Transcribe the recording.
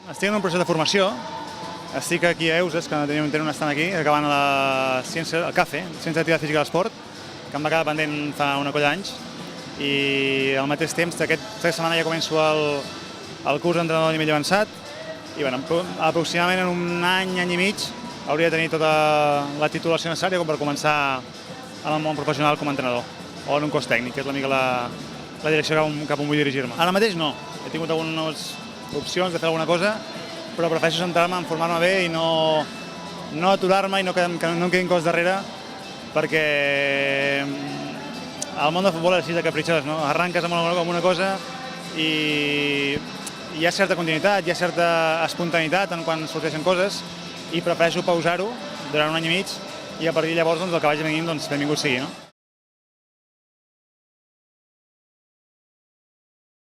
Estic en un procés de formació. Estic aquí a Euses, que tenen un estant aquí, acabant el CAFE, Ciència d'Activitat Física de l'Esport, que em va quedar pendent fa una colla d'anys. I al mateix temps, aquesta setmana ja començo el curs d'entrenador de nivell avançat. I aproximadament en un any i mig, hauria de tenir tota la titulació necessària com per començar en el món professional com a entrenador, o en un cos tècnic, que és una mica la direcció cap on vull dirigir-me. Ara mateix no. He tingut algunes opcions de fer alguna cosa, però prefereixo centrar-me en formar-me bé i no aturar-me i que no em quedin coses darrere, perquè el món del futbol és així de capritxós, no? Arranques amb una cosa i hi ha certa continuïtat, hi ha certa espontaneïtat en quan sorgeixen coses i prefereixo pausar-ho durant un any i mig i a partir de llavors el que vagi venint benvingut sigui, no?